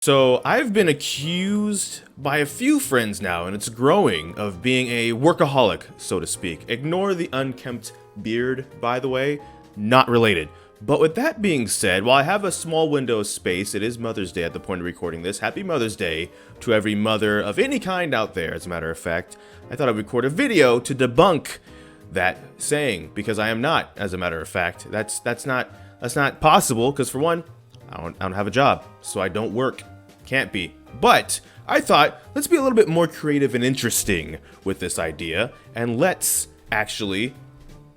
So I've been accused by a few friends now, and it's growing, of being a workaholic, so to speak. Ignore the unkempt beard, by the way, not related. But with that being said, while I have a small window of space, it is Mother's Day at the point of recording this. Happy Mother's Day to every mother of any kind out there, as a matter of fact. I thought I'd record a video to debunk that saying, because I am not, as a matter of fact. That's not possible, because for one, I don't have a job, so I don't work. Can't be. But I thought, let's be a little bit more creative and interesting with this idea, and let's actually,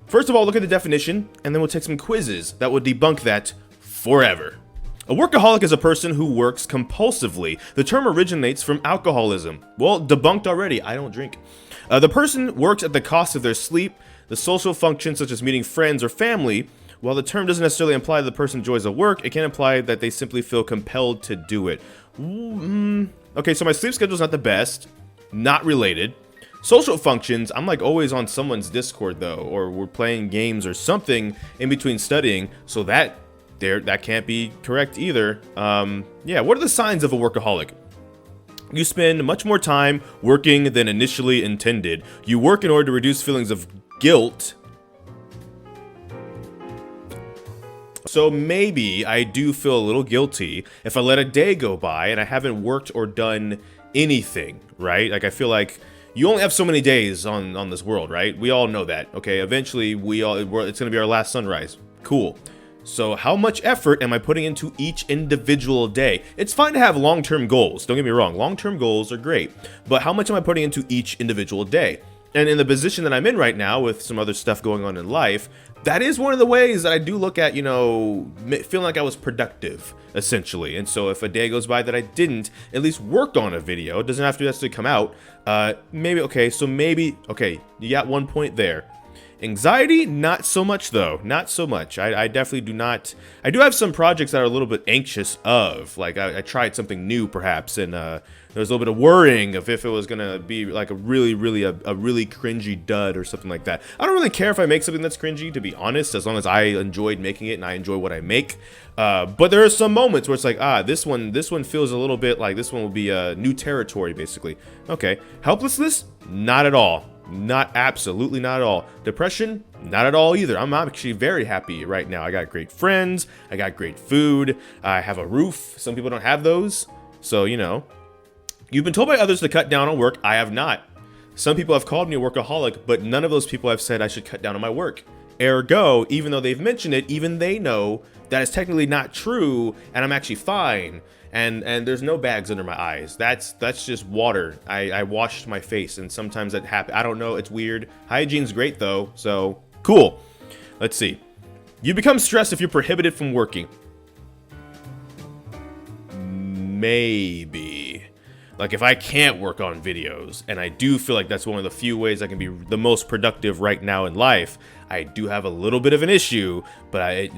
first of all, look at the definition, and then we'll take some quizzes that will debunk that forever. A workaholic is a person who works compulsively. The term originates from alcoholism. Well, debunked already. I don't drink. The person works at the cost of their sleep, the social functions such as meeting friends or family. While the term doesn't necessarily imply that the person enjoys the work, it can imply that they simply feel compelled to do it. Okay, so my sleep schedule's not the best. Not related. Social functions, I'm like always on someone's Discord though, or we're playing games or something in between studying, so that can't be correct either. Yeah, what are the signs of a workaholic? You spend much more time working than initially intended. You work in order to reduce feelings of guilt. So maybe I do feel a little guilty if I let a day go by and I haven't worked or done anything, right? Like I feel like you only have so many days on this world, right? We all know that. Okay, eventually it's gonna be our last sunrise. Cool. So how much effort am I putting into each individual day? It's fine to have long-term goals. Don't get me wrong. Long-term goals are great, but how much am I putting into each individual day? And in the position that I'm in right now with some other stuff going on in life, that is one of the ways that I do look at, feeling like I was productive, essentially. And so if a day goes by that I didn't at least work on a video, it doesn't have to necessarily come out, okay, you got 1 point there. Anxiety, not so much though, not so much. I definitely do not. I do have some projects that are a little bit anxious of, like I tried something new perhaps, and there was a little bit of worrying of if it was gonna be like a really cringy dud or something like that. I don't really care if I make something that's cringy, to be honest, as long as I enjoyed making it and I enjoy what I make. But there are some moments where it's like, this one feels a little bit like this one will be new territory, basically. Okay, helplessness, not at all. Absolutely not at all. Depression, not at all either. I'm actually very happy right now. I got great friends. I got great food. I have a roof. Some people don't have those. So, you've been told by others to cut down on work. I have not. Some people have called me a workaholic, but none of those people have said I should cut down on my work. Ergo, even though they've mentioned it, even they know that it's technically not true, and I'm actually fine. And there's no bags under my eyes. That's just water. I washed my face, and sometimes that happens. I don't know. It's weird. Hygiene's great though, so cool. Let's see. You become stressed if you're prohibited from working. Maybe. Like if I can't work on videos, and I do feel like that's one of the few ways I can be the most productive right now in life, I do have a little bit of an issue, but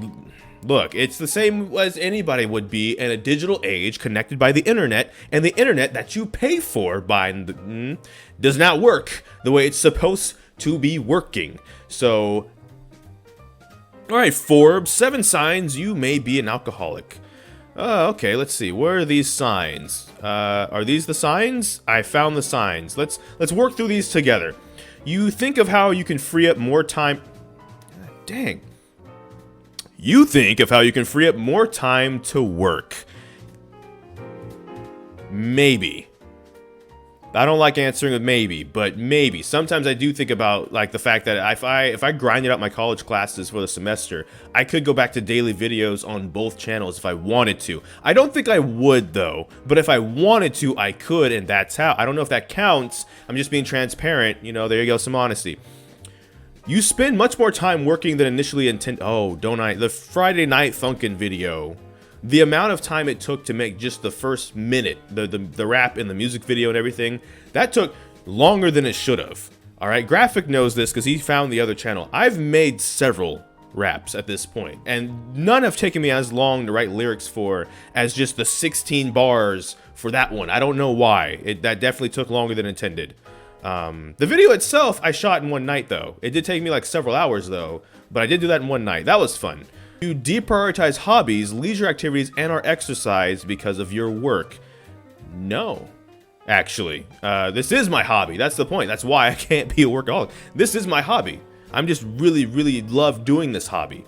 look, it's the same as anybody would be in a digital age connected by the internet, and the internet that you pay for does not work the way it's supposed to be working. So, all right, Forbes, 7 signs you may be an alcoholic. Okay, let's see. Where are these signs? Are these the signs? I found the signs. Let's work through these together. You think of how you can free up more time. Dang. You think of how you can free up more time to work. Maybe. I don't like answering with maybe, but maybe. Sometimes I do think about like the fact that if I grinded out my college classes for the semester, I could go back to daily videos on both channels if I wanted to. I don't think I would though, but if I wanted to, I could, and that's how. I don't know if that counts. I'm just being transparent. There you go, some honesty. You spend much more time working than initially intended. Oh, don't I? The Friday Night Funkin' video. The amount of time it took to make just the first minute, the rap and the music video and everything, that took longer than it should have. All right, Graphic knows this because he found the other channel. I've made several raps at this point, and none have taken me as long to write lyrics for as just the 16 bars for that one. I don't know why. That definitely took longer than intended. The video itself I shot in one night though. It did take me like several hours though, but I did do that in one night. That was fun. You deprioritize hobbies, leisure activities, and/or exercise because of your work. No. Actually, this is my hobby. That's the point. That's why I can't be a workaholic. This is my hobby. I'm just really love doing this hobby.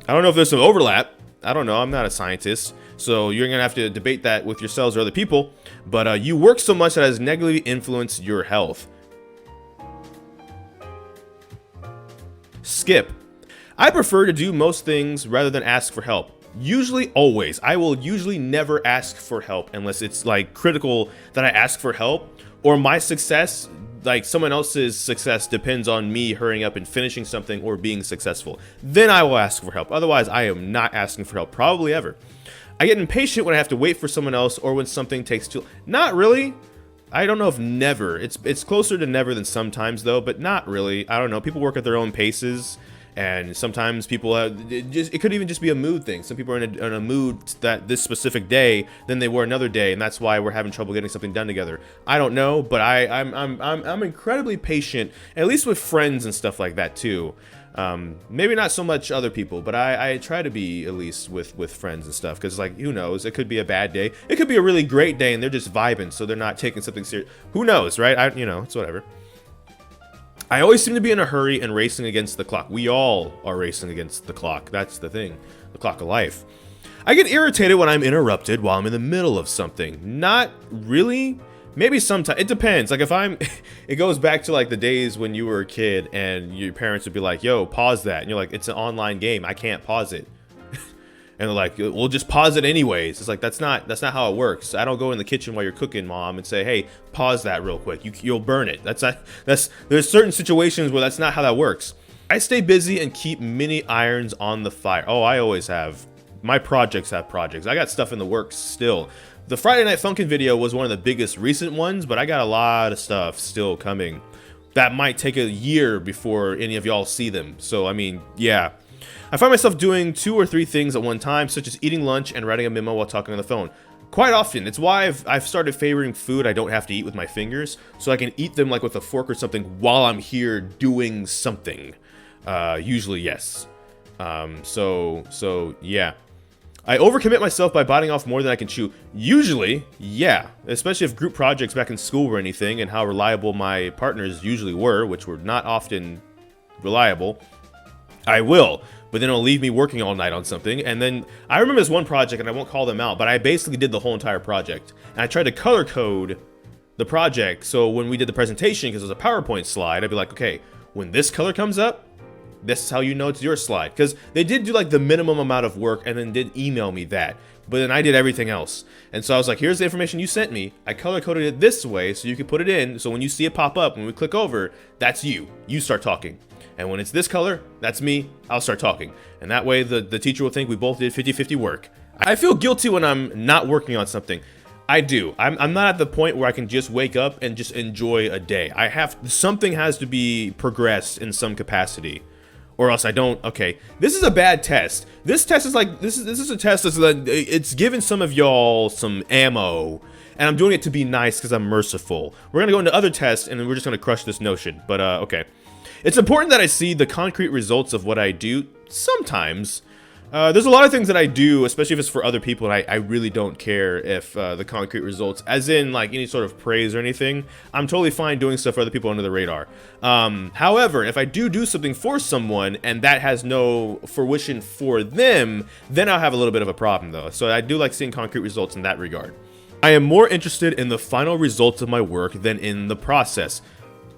I don't know if there's some overlap. I don't know. I'm not a scientist. So you're going to have to debate that with yourselves or other people. But you work so much that has negatively influenced your health. Skip. I prefer to do most things rather than ask for help. Usually, always. I will usually never ask for help unless it's like critical that I ask for help, or my success, like someone else's success, depends on me hurrying up and finishing something or being successful. Then I will ask for help. Otherwise, I am not asking for help, probably ever. I get impatient when I have to wait for someone else or when something takes too. Not really. I don't know if never. It's closer to never than sometimes though, but not really. I don't know. People work at their own paces. And sometimes people it could even just be a mood thing. Some people are in a mood that this specific day than they were another day, and that's why we're having trouble getting something done together. I don't know, but I'm incredibly patient, at least with friends and stuff like that too. Maybe not so much other people, but I try to be at least with friends and stuff, because like, who knows, it could be a bad day, it could be a really great day, and they're just vibing, so they're not taking something serious. Who knows, right? You know, it's whatever. I always seem to be in a hurry and racing against the clock. We all are racing against the clock. That's the thing. The clock of life. I get irritated when I'm interrupted while I'm in the middle of something. Not really. Maybe sometimes. It depends. Like if I'm... It goes back to like the days when you were a kid and your parents would be like, yo, pause that. And you're like, it's an online game. I can't pause it. And they're like, we'll just pause it anyways. It's like, that's not how it works. I don't go in the kitchen while you're cooking, Mom, and say, hey, pause that real quick. You'll burn it. There's certain situations where that's not how that works. I stay busy and keep many irons on the fire. Oh, I always have. My projects have projects. I got stuff in the works still. The Friday Night Funkin' video was one of the biggest recent ones, but I got a lot of stuff still coming. That might take a year before any of y'all see them. So, I mean, yeah. I find myself doing 2 or 3 things at one time, such as eating lunch and writing a memo while talking on the phone. Quite often. It's why I've started favoring food I don't have to eat with my fingers, so I can eat them like with a fork or something while I'm here doing something. Usually, yes. So yeah. I overcommit myself by biting off more than I can chew. Usually, yeah. Especially if group projects back in school were anything, and how reliable my partners usually were, which were not often reliable. I will, but then it'll leave me working all night on something. And then I remember this one project, and I won't call them out, but I basically did the whole entire project. And I tried to color code the project, so when we did the presentation, because it was a PowerPoint slide, I'd be like, okay, when this color comes up, this is how you know it's your slide. Because they did do like the minimum amount of work and then did email me that. But then I did everything else. And so I was like, here's the information you sent me. I color coded it this way so you can put it in. So when you see it pop up, when we click over, that's you. You start talking. And when it's this color, that's me, I'll start talking. And that way the teacher will think we both did 50-50 work. I feel guilty when I'm not working on something. I do. I'm not at the point where I can just wake up and just enjoy a day. Something has to be progressed in some capacity. Or else I don't. Okay, this is a bad test. This test is like, this is a test that's like, it's giving some of y'all some ammo. And I'm doing it to be nice because I'm merciful. We're gonna go into other tests and then we're just gonna crush this notion. But okay. It's important that I see the concrete results of what I do sometimes. There's a lot of things that I do, especially if it's for other people, and I really don't care if the concrete results, as in like any sort of praise or anything. I'm totally fine doing stuff for other people under the radar. However, if I do something for someone and that has no fruition for them, then I'll have a little bit of a problem though. So I do like seeing concrete results in that regard. I am more interested in the final results of my work than in the process.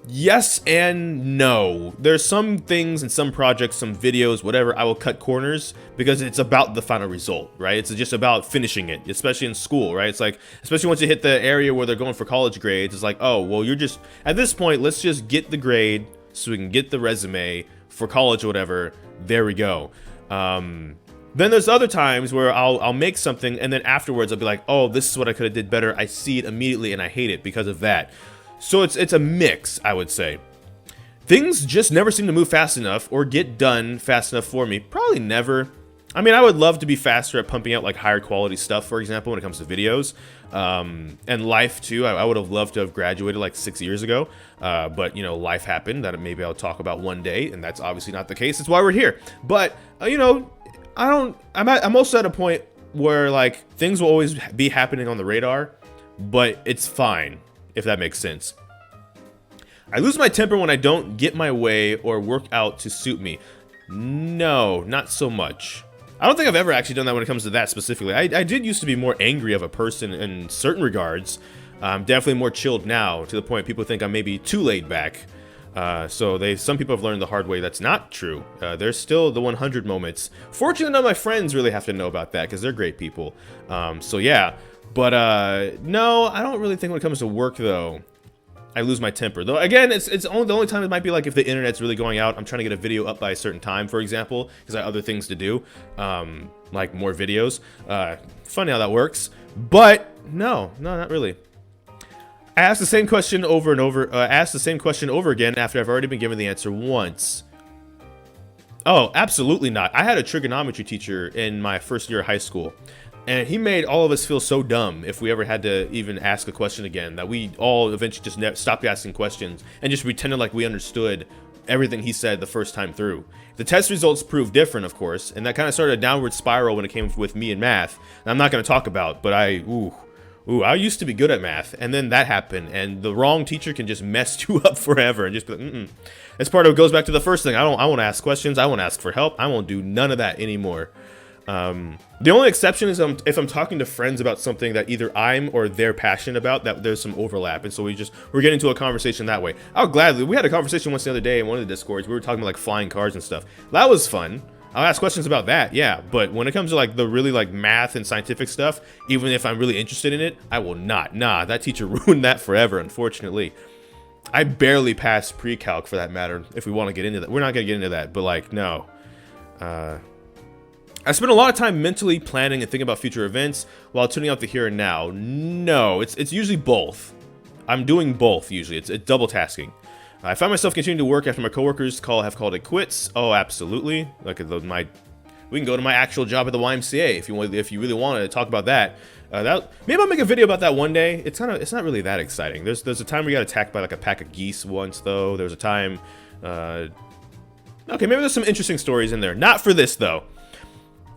Yes and no. There's some things and some projects, some videos, whatever, I will cut corners because it's about the final result, right? It's just about finishing it, especially in school, right? It's like, especially once you hit the area where they're going for college grades, it's like, oh, well, you're just, at this point, let's just get the grade so we can get the resume for college or whatever. There we go. Then there's other times where I'll make something and then afterwards I'll be like, oh, this is what I could have did better. I see it immediately and I hate it because of that. So it's a mix, I would say. Things just never seem to move fast enough or get done fast enough for me. Probably never. I mean, I would love to be faster at pumping out like higher quality stuff, for example, when it comes to videos. And life too. I would have loved to have graduated like 6 years ago. But, you know, life happened that maybe I'll talk about one day. And that's obviously not the case. That's why we're here. But, you know, I'm also at a point where like things will always be happening on the radar, but it's fine, if that makes sense. I lose my temper when I don't get my way or work out to suit me. No, not so much. I don't think I've ever actually done that when it comes to that specifically. I did used to be more angry of a person in certain regards. I'm definitely more chilled now, to the point people think I'm maybe too laid back. Some people have learned the hard way that's not true. There's still the 100 moments. Fortunately, none of my friends really have to know about that because they're great people. So yeah, but no, I don't really think when it comes to work though, I lose my temper. Though again, it's only the only time it might be like if the internet's really going out. I'm trying to get a video up by a certain time, for example, because I have other things to do, like more videos. Funny how that works, but no, not really. I asked the same question over and over. Asked the same question over again after I've already been given the answer once. Oh, absolutely not. I had a trigonometry teacher in my first year of high school, and he made all of us feel so dumb if we ever had to even ask a question again that we all eventually just stopped asking questions and just pretended like we understood everything he said the first time through. The test results proved different, of course, and that kind of started a downward spiral when it came with me and math. And I'm not going to talk about, but I used to be good at math, and then that happened, and the wrong teacher can just mess you up forever and just be like, That's part of it goes back to the first thing. I won't ask questions. I won't ask for help. I won't do none of that anymore. The only exception is if I'm talking to friends about something that either I'm or they're passionate about, that there's some overlap, and so we're getting into a conversation that way. We had a conversation once the other day in one of the Discords. We were talking about like flying cars and stuff. That was fun. I'll ask questions about that, yeah, but when it comes to like the really like math and scientific stuff, even if I'm really interested in it, I will not. Nah, that teacher ruined that forever, unfortunately. I barely passed pre-calc for that matter, if we want to get into that. We're not going to get into that, but like, no. I spend a lot of time mentally planning and thinking about future events while tuning out the here and now. No, it's usually both. I'm doing both usually. It's double tasking. I find myself continuing to work after my coworkers have called it quits. Oh, absolutely. Like we can go to my actual job at the YMCA if you really wanted to talk about that. Maybe I'll make a video about that one day. It's not really that exciting. There's a time we got attacked by like a pack of geese once though. There was a time. Okay, maybe there's some interesting stories in there. Not for this though.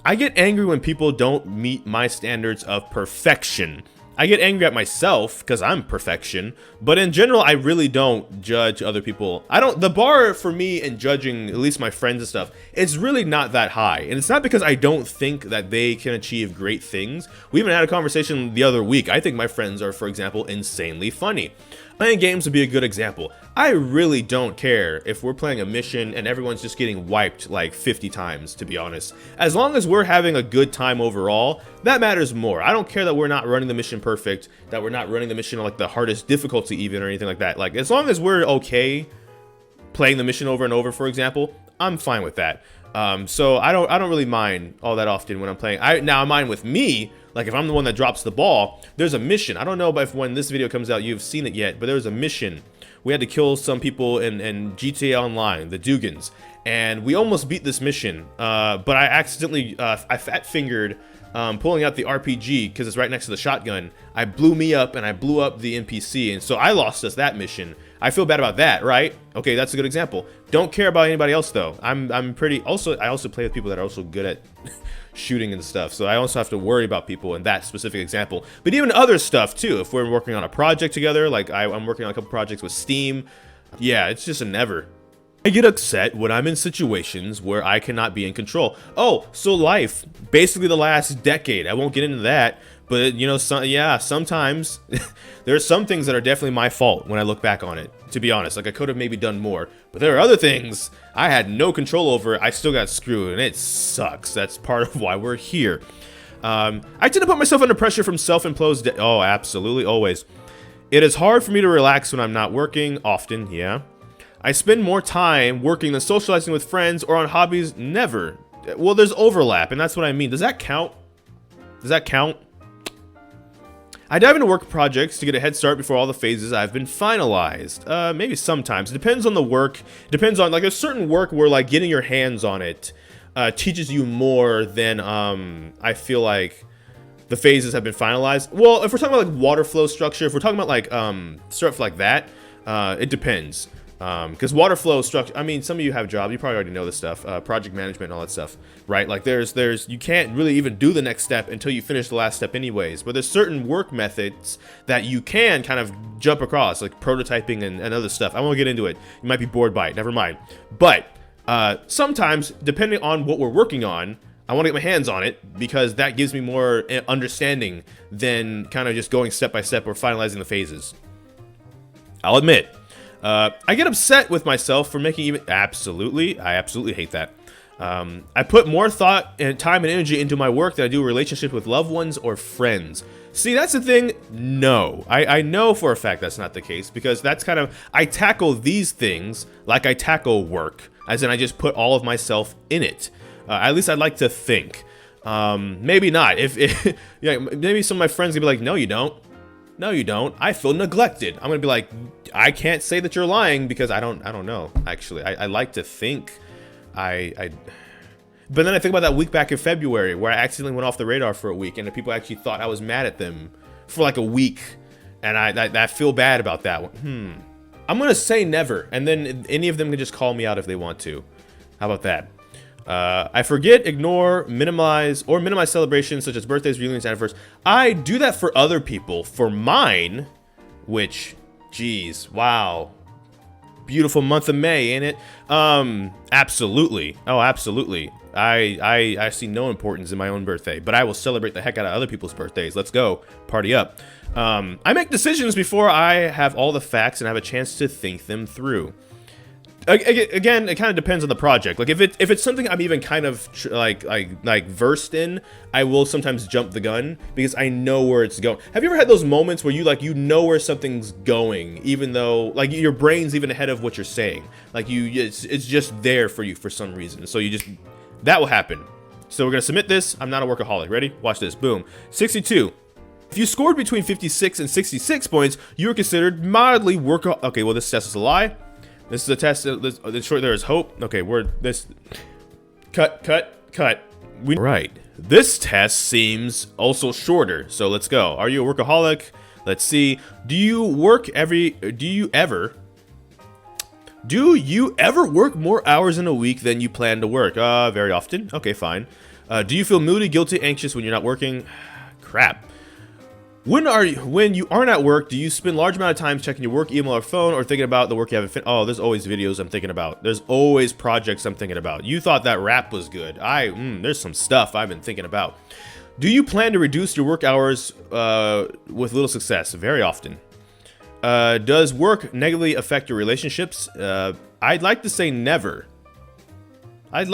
I get angry when people don't meet my standards of perfection. I get angry at myself because I'm perfection, but in general, I really don't judge other people. The bar for me in judging, at least my friends and stuff, it's really not that high. And it's not because I don't think that they can achieve great things. We even had a conversation the other week. I think my friends are, for example, insanely funny. Playing games would be a good example. I really don't care if we're playing a mission and everyone's just getting wiped like 50 times, to be honest. As long as we're having a good time overall, that matters more. I don't care that we're not running the mission perfect, that we're not running the mission on like the hardest difficulty even or anything like that. Like as long as we're okay playing the mission over and over, for example, I'm fine with that. So I don't really mind all that often when I'm playing. Now I mind with me, like if I'm the one that drops the ball, there's a mission. I don't know if when this video comes out you've seen it yet, but there was a mission. We had to kill some people in GTA Online, the Dugans, and we almost beat this mission. But I accidentally, I fat-fingered pulling out the RPG because it's right next to the shotgun. I blew me up and I blew up the NPC, and so I lost us that mission. I feel bad about that, right? Okay, that's a good example. Don't care about anybody else though. I also play with people that are also good at shooting and stuff, so I also have to worry about people in that specific example. But even other stuff too, if we're working on a project together, like I'm working on a couple projects with Steam, yeah, it's just a never. I get upset when I'm in situations where I cannot be in control. Oh, so life, basically the last decade. I won't get into that, but you know, sometimes there are some things that are definitely my fault when I look back on it, to be honest. Like I could have maybe done more, but there are other things I had no control over. I still got screwed and it sucks. That's part of why we're here. I tend to put myself under pressure from self-imposed. Oh, absolutely, always. It is hard for me to relax when I'm not working often, yeah. I spend more time working than socializing with friends or on hobbies. Never. Well, there's overlap, and that's what I mean. Does that count? Does that count? I dive into work projects to get a head start before all the phases I've been finalized. Maybe sometimes. It depends on the work. Depends on, like, there's certain work where, like, getting your hands on it teaches you more than, I feel like the phases have been finalized. Well, if we're talking about, like, water flow structure, if we're talking about, like, stuff like that, it depends. Because water flow structure, I mean, some of you have jobs, you probably already know this stuff, project management and all that stuff, right? Like you can't really even do the next step until you finish the last step anyways, but there's certain work methods that you can kind of jump across, like prototyping and other stuff. I won't get into it. You might be bored by it, never mind. But sometimes, depending on what we're working on, I want to get my hands on it because that gives me more understanding than kind of just going step by step or finalizing the phases. I'll admit. I get upset with myself for making I absolutely hate that. I put more thought and time and energy into my work than I do relationships with loved ones or friends. See, that's the thing. No, I know for a fact that's not the case because that's kind of, I tackle these things like I tackle work, as in I just put all of myself in it. At least I'd like to think. Maybe not. Yeah, maybe some of my friends gonna be like, no, you don't. No, you don't. I feel neglected. I'm gonna be like, I can't say that you're lying because I don't know. Actually, I like to think but then I think about that week back in February where I accidentally went off the radar for a week and the people actually thought I was mad at them for like a week, and I feel bad about that one. I'm gonna say never, and then any of them can just call me out if they want to. How about that? I forget, ignore, minimize celebrations such as birthdays, reunions, anniversaries. I do that for other people. For mine, which, geez, wow. Beautiful month of May, ain't it? Absolutely. Oh, absolutely. I see no importance in my own birthday, but I will celebrate the heck out of other people's birthdays. Let's go. Party up. I make decisions before I have all the facts and have a chance to think them through. Again, it kind of depends on the project. Like if it's something I'm even kind of like versed in, I will sometimes jump the gun because I know where it's going. Have you ever had those moments where you know where something's going, even though like your brain's even ahead of what you're saying? Like it's just there for you for some reason. So that will happen. So we're gonna submit this. I'm not a workaholic. Ready? Watch this. Boom. 62. If you scored between 56 and 66 points, you are considered mildly workaholic. Okay, well this test is a lie. This is a test. Short, there is hope. Okay, cut. Right. This test seems also shorter. So let's go. Are you a workaholic? Let's see. Do you ever work more hours in a week than you plan to work? Very often. Okay, fine. Do you feel moody, guilty, anxious when you're not working? Crap. When you aren't at work, do you spend large amount of time checking your work email or phone or thinking about the work you haven't finished? Oh, there's always videos I'm thinking about. There's always projects I'm thinking about. You thought that rap was good. There's some stuff I've been thinking about. Do you plan to reduce your work hours with little success? Very often. Does work negatively affect your relationships? I'd like to say never. Has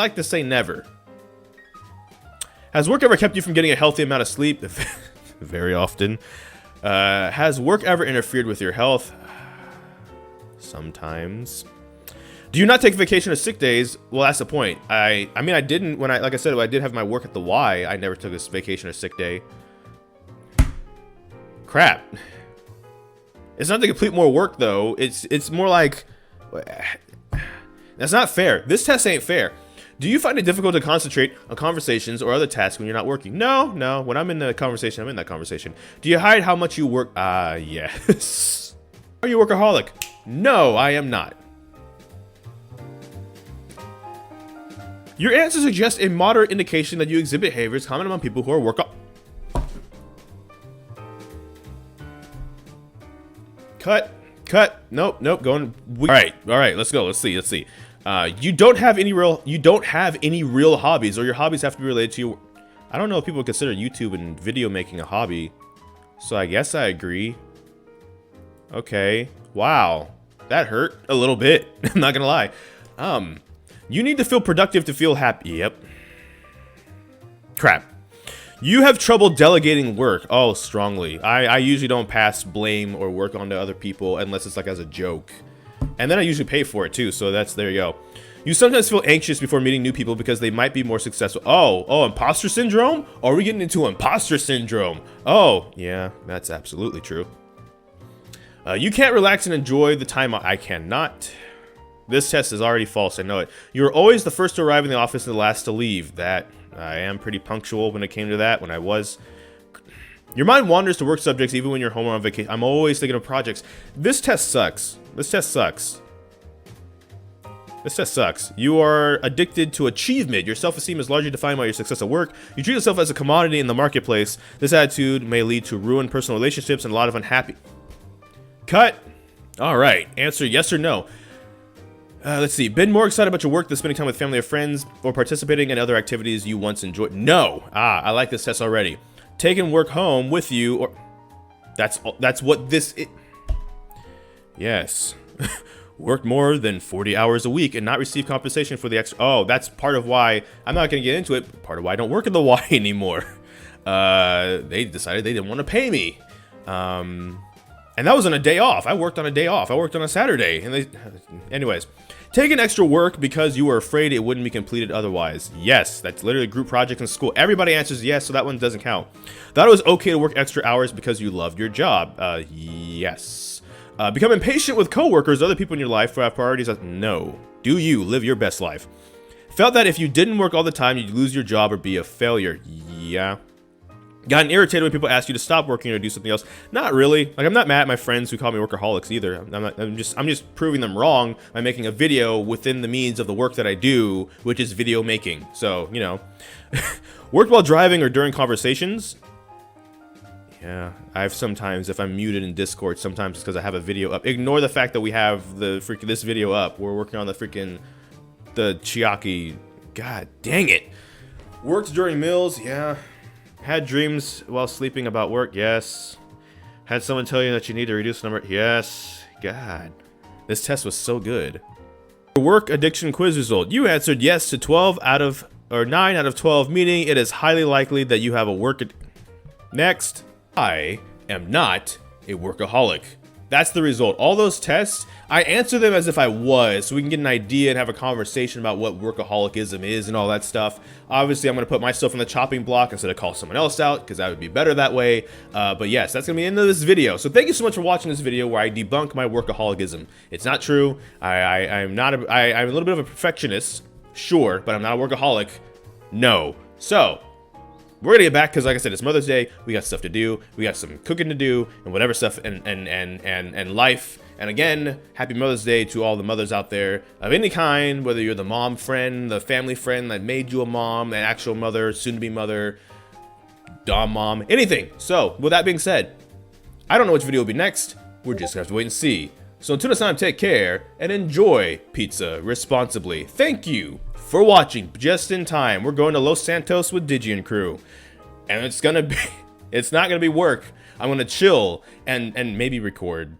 work ever kept you from getting a healthy amount of sleep? Very often. Has work ever interfered with your health? Sometimes. Do you not take vacation or sick days? Well, that's the point. I mean, I didn't when like I said, I did have my work at the Y. I never took a vacation or sick day. Crap. It's not to complete more work though. It's more like that's not fair. This test ain't fair. Do you find it difficult to concentrate on conversations or other tasks when you're not working? No. When I'm in the conversation, I'm in that conversation. Do you hide how much you work? Yes. Are you a workaholic? No, I am not. Your answer suggests a moderate indication that you exhibit behaviors common among people who are Cut. Nope. Going. All right. Let's go. Let's see. You don't have any real hobbies, or your hobbies have to be related to you. I don't know if people consider YouTube and video making a hobby, so I guess I agree. Okay. Wow. That hurt a little bit. I'm not gonna lie. You need to feel productive to feel happy. Yep. Crap. You have trouble delegating work. Oh, strongly. I usually don't pass blame or work onto other people unless it's like as a joke. And then I usually pay for it too, so there you go. You sometimes feel anxious before meeting new people because they might be more successful. Oh, imposter syndrome? Are we getting into imposter syndrome? Oh, yeah, that's absolutely true. You can't relax and enjoy the time. I cannot. This test is already false, I know it. You're always the first to arrive in the office and the last to leave. That, I am pretty punctual when it came to that, when I was. Your mind wanders to work subjects even when you're home or on vacation. I'm always thinking of projects. This test sucks. This test sucks. You are addicted to achievement. Your self-esteem is largely defined by your success at work. You treat yourself as a commodity in the marketplace. This attitude may lead to ruined personal relationships and a lot of unhappy. Cut. All right. Answer yes or no. Let's see. Been more excited about your work than spending time with family or friends or participating in other activities you once enjoyed? No. I like this test already. Taking work home with you, or that's what this is. Yes. Worked more than 40 hours a week and not receive compensation for the extra. Oh, that's part of why I'm not going to get into it. Part of why I don't work at the Y anymore. They decided they didn't want to pay me. And that was on a day off. I worked on a day off. I worked on a Saturday. And anyways, taking extra work because you were afraid it wouldn't be completed otherwise. Yes, that's literally a group project in school. Everybody answers yes, so that one doesn't count. Thought it was okay to work extra hours because you loved your job. Yes. Become impatient with coworkers, other people in your life who have priorities. No. Do you live your best life? Felt that if you didn't work all the time, you'd lose your job or be a failure. Yeah. Gotten irritated when people ask you to stop working or do something else. Not really. Like, I'm not mad at my friends who call me workaholics either. I'm just proving them wrong by making a video within the means of the work that I do, which is video making. So, you know, worked while driving or during conversations. Yeah, I've sometimes, if I'm muted in Discord, sometimes it's because I have a video up. Ignore the fact that we have this video up. We're working on the Chiaki. God dang it. Worked during meals, yeah. Had dreams while sleeping about work, yes. Had someone tell you that you need to reduce the number, yes. God, this test was so good. Work addiction quiz result. You answered yes to 9 out of 12, meaning it is highly likely that you have a work. Next. I am not a workaholic. That's the result. All those tests, I answer them as if I was, so we can get an idea and have a conversation about what workaholicism is and all that stuff. Obviously, I'm going to put myself on the chopping block instead of call someone else out, because that would be better that way. But yes, that's going to be the end of this video. So thank you so much for watching this video where I debunk my workaholicism. It's not true. I'm a little bit of a perfectionist, sure, but I'm not a workaholic. No. So we're gonna get back because, like I said, it's Mother's Day. We got stuff to do. We got some cooking to do and whatever stuff and life. And again, happy Mother's Day to all the mothers out there of any kind, whether you're the mom friend, the family friend that made you a mom, an actual mother, soon-to-be mother, dom mom, anything. So with that being said, I don't know which video will be next. We're just gonna have to wait and see. So until next time, take care and enjoy pizza responsibly. Thank you for watching just in time. We're going to Los Santos with Digi and crew. And it's not gonna be work. I'm gonna chill and maybe record.